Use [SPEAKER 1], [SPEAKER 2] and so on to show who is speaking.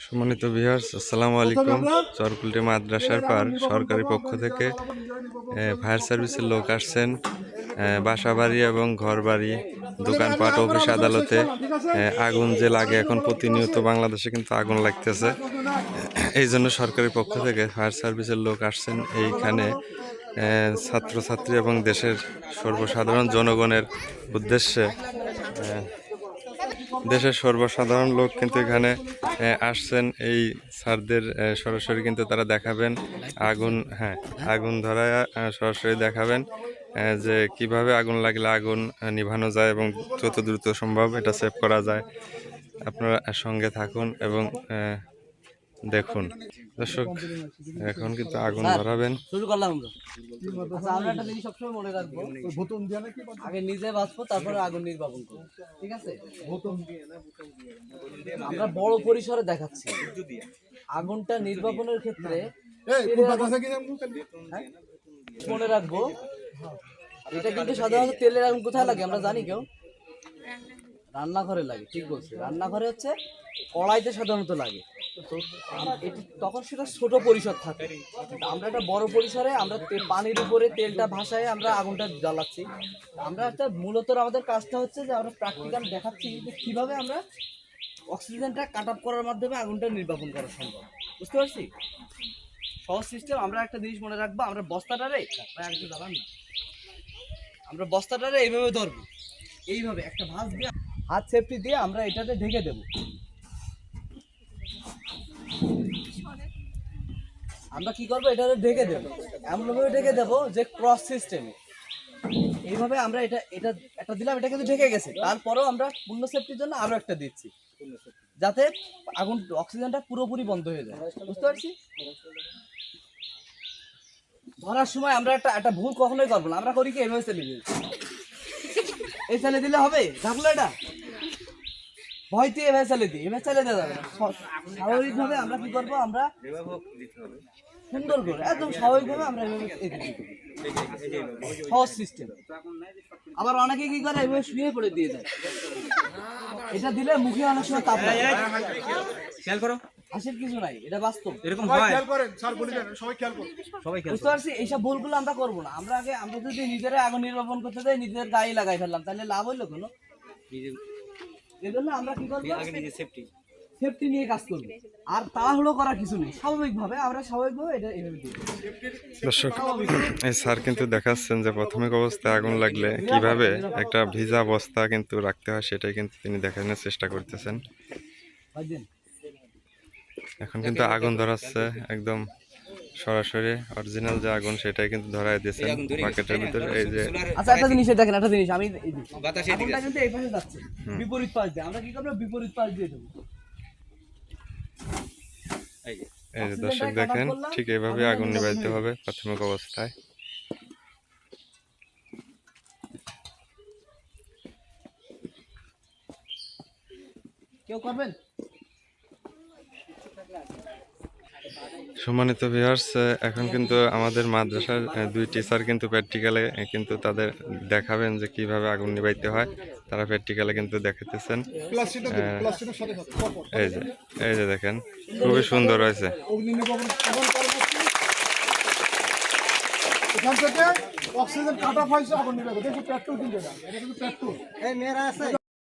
[SPEAKER 1] সম্মানিত ভিউয়ার্স, আসসালামু আলাইকুম। চরকুলটি মাদ্রাসার পার সরকারি পক্ষ থেকে ফায়ার সার্ভিসের লোক আসছেন। বাসাবাড়ি এবং ঘরবাড়ি, দোকানপাট, অফিস আদালতে আগুন যে লাগে এখন প্রতিনিয়ত বাংলাদেশে কিন্তু আগুন লাগতেছে। এই জন্য সরকারি পক্ষ থেকে ফায়ার সার্ভিসের লোক আসছেন এইখানে ছাত্রছাত্রী এবং দেশের সর্বসাধারণ জনগণের উদ্দেশ্যে। দেশের সর্বসাধারণ লোক কিন্তু এখানে আসছেন এই স্যারদের সরাসরি কিন্তু তারা দেখাবেন আগুন, আগুন ধরায় সরাসরি দেখাবেন যে কিভাবে আগুন লাগলে আগুন নিভানো যায় এবং যত দ্রুত সম্ভব এটা সেভ করা যায়। আপনারা সঙ্গে থাকুন এবং দেখুন। দর্শক, এখন কিন্তু আগুন ধরাবেন।
[SPEAKER 2] শুরু করলাম আমরা। আচ্ছা, আমরা একটা জিনিস সবসময় মনে রাখবো, আগে নিজে বাঁচবো, তারপরে আগুন নির্বাপন করবো, ঠিক আছে? আমরা বড় পরিসরে দেখাচ্ছি আগুনটা নির্বাপনের ক্ষেত্রে মনে রাখবো, এটা কিন্তু সাধারণত তেলের আগুন কোথায় লাগে আমরা জানি? কেউ? রান্নাঘরে লাগে। ঠিক বলছে, রান্নাঘরে হচ্ছে কড়াইতে সাধারণত লাগে। তখন সেটা ছোট পরিসর থাকে। আমরা একটা বড় পরিসরে আমরা পানির উপরে তেলটা ভাসায় আমরা আগুনটা জ্বালাচ্ছি। আমরা একটা মূলত আমাদের কাজটা হচ্ছে যে আমরা প্র্যাকটিক্যাল দেখাচ্ছি যে কীভাবে আমরা অক্সিজেনটা কাট আপ করার মাধ্যমে আগুনটা নির্বাপন করা সম্ভব। বুঝতে পারছি? সহজ সিস্টেম। আমরা একটা জিনিস মনে রাখবো, আমরা বস্তাটারে একটু জ্বালান না, আমরা বস্তাটারে এইভাবে ধরবো, এইভাবে একটা ভাঁজ দিয়ে হাত সেফটি দিয়ে আমরা এটাতে ঢেকে দেবো। আমরা কি করবো, এটাতে ঢেকে দেবো, এমনভাবে ঢেকে দেবো যে ক্রস সিস্টেমে। এইভাবে আমরা এটা একটা দিলাম, এটা কিন্তু ঢেকে গেছে। তারপরেও আমরা পূর্ণ সেফটির জন্য আরো একটা দিচ্ছি, যাতে আগুন অক্সিজেনটা পুরোপুরি বন্ধ হয়ে যায়। বুঝতে পারছি? ধরার সময় আমরা একটা ভুল কখনোই করবো না। আমরা করি কি, এভাবে চালিয়ে দিই, এই চালিয়ে দিলে হবে? ঢাকলো এটা ভয় দিয়ে এভাবে চালিয়ে দিই, এভাবে চালিয়ে দেওয়া যাবে না। স্বাভাবিকভাবে আমরা কি করবো, আমরা সুন্দর করে একদম স্বাভাবিকভাবে আমরা সহজ সিস্টেম। আবার অনেকে কি করে, এভাবে শুয়ে পড়ে দিয়ে দেয়। এটা দিলে মুখে অনেক সময় তাপ লাগে। খেয়াল করো, হাসির কিছু নাই, এটা বাস্তব। এরকম হয়, খেয়াল করেন স্যার, বলি দেন, সবাই খেয়াল করুন, সবাই খেয়াল। বুঝতে পারছি? এইসব ভুলগুলো আমরা করবো না। আমরা যদি নিজেরা আগুন নির্বাপন করতে যাই, নিজেদের গায়ে লাগাই ফেললাম, তাহলে লাভ হইলো কোনো? এজন্য আমরা কি করবো, সেফটি নিয়ে কাজ করবো। আর তাড়াহুড়ো করার কিছু নেই, স্বাভাবিকভাবে আমরা এটা এইভাবে দিই।
[SPEAKER 1] দর্শক, এই স্যার কিন্তু দেখাচ্ছেন যে প্রাথমিক অবস্থায় আগুন লাগলে কিভাবে একটা ভিজা বস্তা কিন্তু রাখতে হয়, সেটাই কিন্তু তিনি দেখানোর চেষ্টা করতেছেন। এখন কিন্তু আগুন ধরাচ্ছে একদম সরাসরি অরিজিনাল যে আগুন, সেটাই কিন্তু ধরায় দিয়েছেন বাকেটের ভিতরে। এই যে
[SPEAKER 2] আচ্ছা, একটা জিনিস দেখেন, একটা জিনিস আমি আগুনটা কিন্তু এই পাশে যাচ্ছে, বিপরীত পাশ দিয়ে আমরা কি করব, বিপরীত পাশ দিয়ে দেব।
[SPEAKER 1] এই যে দর্শক দেখেন, ঠিক এইভাবে আগুন নিভাইতে হবে প্রাথমিক অবস্থায়।
[SPEAKER 2] কেউ করবেন?
[SPEAKER 1] সম্মানিত ভিউয়ার্স, এখন কিন্তু আমাদের মাদ্রাসার দুই টিচার কিন্তু প্র্যাকটিক্যালে কিন্তু তাদের দেখাবেন যে কিভাবে আগুন নিভাইতে হয়। তারা প্র্যাকটিক্যালে কিন্তু দেখাতেছেন। এই যে দেখেন, খুবই সুন্দর হয়েছে।
[SPEAKER 3] অক্সিজেন কাট অফ হয়েছে, আগুন নিভাবে। দেখুন পেট্রোল কিন্তু, এটা কিন্তু পেট্রোল। এই মেয়েরা আছে।